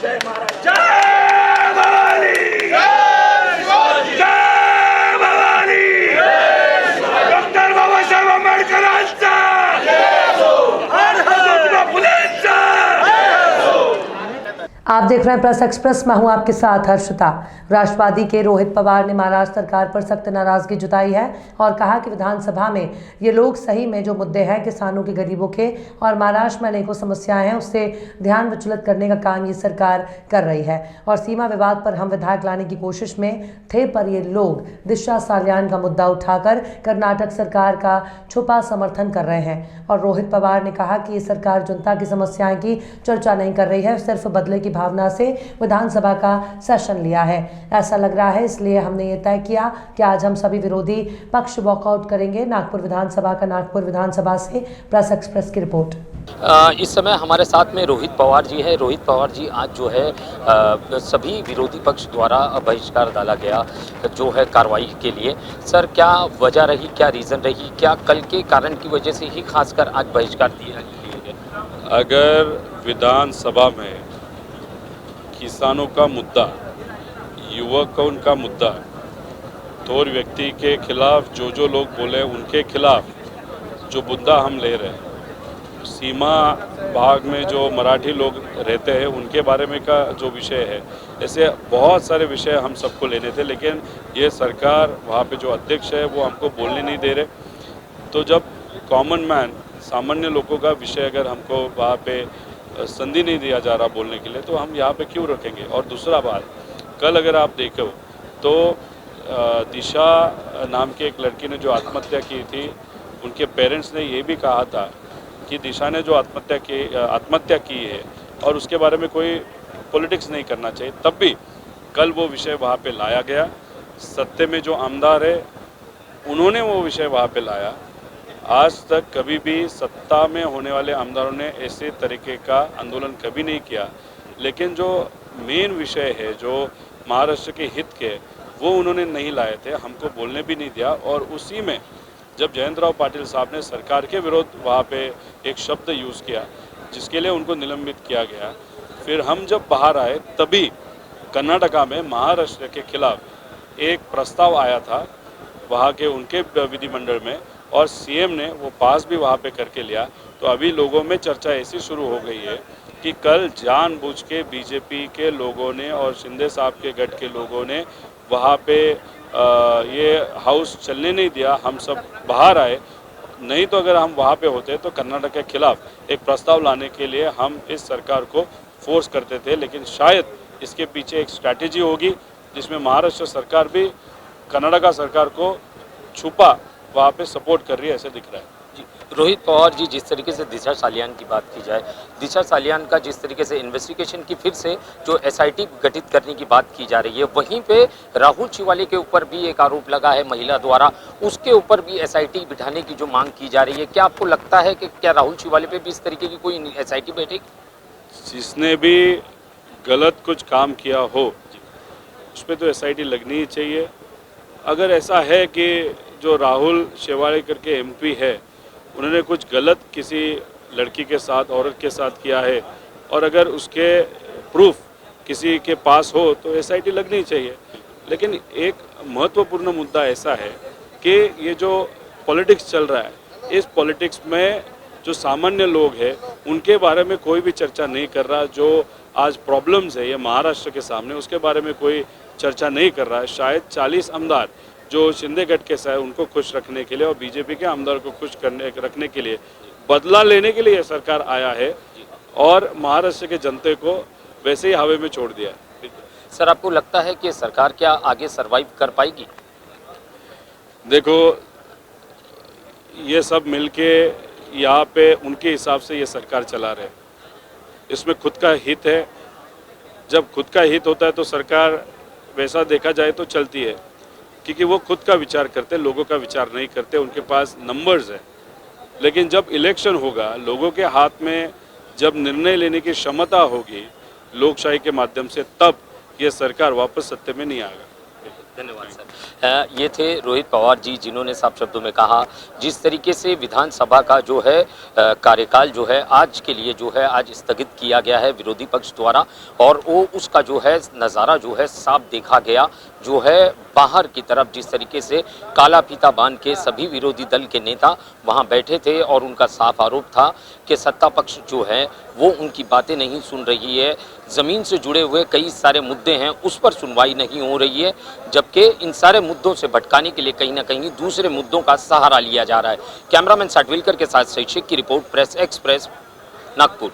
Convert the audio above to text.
जय महाराज, जय भवानी, जय भवानी, डॉक्टर बाबासाहेब आंबेडकरांचा हर हर फुलेंचा। आप देख रहे हैं प्रेस एक्सप्रेस, मैं हूं आपके साथ हर्षिता। राष्ट्रवादी के रोहित पवार ने महाराष्ट्र सरकार पर सख्त नाराजगी जताई है और कहा कि विधानसभा में ये लोग सही में जो मुद्दे हैं किसानों के, गरीबों के और महाराष्ट्र में अनेकों समस्याएं हैं उससे ध्यान विचलित करने का काम ये सरकार कर रही है और सीमा विवाद पर हम विधायक लाने की कोशिश में थे, पर ये लोग दिशा साल्यान का मुद्दा उठाकर कर्नाटक सरकार का छुपा समर्थन कर रहे हैं। और रोहित पवार ने कहा कि ये सरकार जनता की समस्याएं की चर्चा नहीं कर रही है, सिर्फ बदले की भावना से विधानसभा का सेशन लिया है। ऐसा लग रहा है, इसलिए हमने ये तय किया कि आज हम सभी विरोधी पक्ष वॉकआउट करेंगे नागपुर विधानसभा का। नागपुर विधानसभा से प्रेस एक्सप्रेस की रिपोर्ट। इस समय हमारे साथ में रोहित पवार जी है। रोहित पवार जी, आज जो है सभी विरोधी पक्ष द्वारा बहिष्कार डाला गया जो है कार्रवाई के लिए। सर, क्या वजह रही, क्या रीज़न रही, क्या कल के कारण की वजह से ही खासकर आज बहिष्कार दिए गए? अगर विधानसभा में किसानों का मुद्दा, युवकों का मुद्दा, थोर व्यक्ति के खिलाफ जो लोग बोले उनके खिलाफ जो मुद्दा हम ले रहे हैं, सीमा भाग में जो मराठी लोग रहते हैं उनके बारे में का जो विषय है, ऐसे बहुत सारे विषय हम सबको लेने थे, लेकिन ये सरकार वहाँ पे जो अध्यक्ष है वो हमको बोलने नहीं दे रहे। तो जब कॉमन मैन, सामान्य लोगों का विषय अगर हमको वहाँ पे संधि नहीं दिया जा रहा बोलने के लिए, तो हम यहाँ पे क्यों रखेंगे। और दूसरा बात, कल अगर आप देखो तो दिशा नाम के एक लड़की ने जो आत्महत्या की थी, उनके पेरेंट्स ने ये भी कहा था कि दिशा ने जो आत्महत्या की है और उसके बारे में कोई पॉलिटिक्स नहीं करना चाहिए, तब भी कल वो विषय वहाँ पे लाया गया। सत्ते में जो आमदार है उन्होंने वो विषय वहाँ पे लाया। आज तक कभी भी सत्ता में होने वाले आमदारों ने ऐसे तरीके का आंदोलन कभी नहीं किया, लेकिन जो मेन विषय है जो महाराष्ट्र के हित के, वो उन्होंने नहीं लाए थे, हमको बोलने भी नहीं दिया। और उसी में जब जयंतराव पाटिल साहब ने सरकार के विरोध वहाँ पे एक शब्द यूज़ किया जिसके लिए उनको निलंबित किया गया, फिर हम जब बाहर आए तभी कर्नाटका में महाराष्ट्र के खिलाफ एक प्रस्ताव आया था वहाँ के उनके विधिमंडल में, और सीएम ने वो पास भी वहाँ पे करके लिया। तो अभी लोगों में चर्चा ऐसी शुरू हो गई है कि कल जानबूझ के बीजेपी के लोगों ने और शिंदे साहब के गढ़ के लोगों ने वहाँ पे ये हाउस चलने नहीं दिया, हम सब बाहर आए। नहीं तो अगर हम वहाँ पे होते तो कर्नाटक के खिलाफ एक प्रस्ताव लाने के लिए हम इस सरकार को फोर्स करते थे, लेकिन शायद इसके पीछे एक स्ट्रैटेजी होगी जिसमें महाराष्ट्र सरकार भी कर्नाटका सरकार को छुपा वहाँ पे सपोर्ट कर रही है, ऐसे दिख रहा है। जी, रोहित पवार जी, जिस तरीके से दिशा साल्यान की बात की जाए, दिशा साल्यान का जिस तरीके से इन्वेस्टिगेशन की फिर से जो एसआईटी गठित करने की बात की जा रही है, वहीं पे राहुल शिवाले के ऊपर भी एक आरोप लगा है महिला द्वारा, उसके ऊपर भी एसआईटी बिठाने की जो मांग की जा रही है, क्या आपको लगता है कि क्या राहुल शिवाले पे भी इस तरीके की कोई एसआईटी बैठेगी? जिसने भी गलत कुछ काम किया हो उस पर तो एसआईटी लगनी ही चाहिए। अगर ऐसा है कि जो राहुल शेवाड़े करके एमपी है, उन्होंने कुछ गलत किसी लड़की के साथ, औरत के साथ किया है और अगर उसके प्रूफ किसी के पास हो तो एसआईटी लगनी चाहिए। लेकिन एक महत्वपूर्ण मुद्दा ऐसा है कि ये जो पॉलिटिक्स चल रहा है, इस पॉलिटिक्स में जो सामान्य लोग हैं उनके बारे में कोई भी चर्चा नहीं कर रहा। जो आज प्रॉब्लम्स है ये महाराष्ट्र के सामने, उसके बारे में कोई चर्चा नहीं कर रहा है। शायद 40 आमदार जो शिंदे गढ़ के है उनको खुश रखने के लिए और बीजेपी के आमदार को खुश रखने के लिए, बदला लेने के लिए सरकार आया है और महाराष्ट्र के जनता को वैसे ही हवा में छोड़ दिया है। सर, आपको लगता है कि सरकार क्या आगे सर्वाइव कर पाएगी? देखो, ये सब मिलके यहाँ पे उनके हिसाब से ये सरकार चला रहे, इसमें खुद का हित है। जब खुद का हित होता है तो सरकार वैसा देखा जाए तो चलती है, क्योंकि वो खुद का विचार करते, लोगों का विचार नहीं करते, उनके पास नंबर्स है। लेकिन जब इलेक्शन होगा, लोगों के हाथ में जब निर्णय लेने की क्षमता होगी लोकशाही के माध्यम से, तब ये सरकार वापस सत्ते में नहीं आएगा। धन्यवाद सर। ये थे रोहित पवार जी, जिन्होंने साफ शब्दों में कहा जिस तरीके से विधानसभा का जो है कार्यकाल जो है आज के लिए जो है आज स्थगित किया गया है विरोधी पक्ष द्वारा, और वो उसका जो है नज़ारा जो है साफ देखा गया, जो है बाहर की तरफ जिस तरीके से काला फीता बांध के सभी विरोधी दल के नेता वहां बैठे थे और उनका साफ आरोप था कि सत्ता पक्ष जो है वो उनकी बातें नहीं सुन रही है, ज़मीन से जुड़े हुए कई सारे मुद्दे हैं उस पर सुनवाई नहीं हो रही है, जबकि इन सारे मुद्दों से भटकाने के लिए कहीं ना कहीं दूसरे मुद्दों का सहारा लिया जा रहा है। कैमरामैन साटविलकर के साथ शैक्षिक की रिपोर्ट, प्रेस एक्सप्रेस, नागपुर।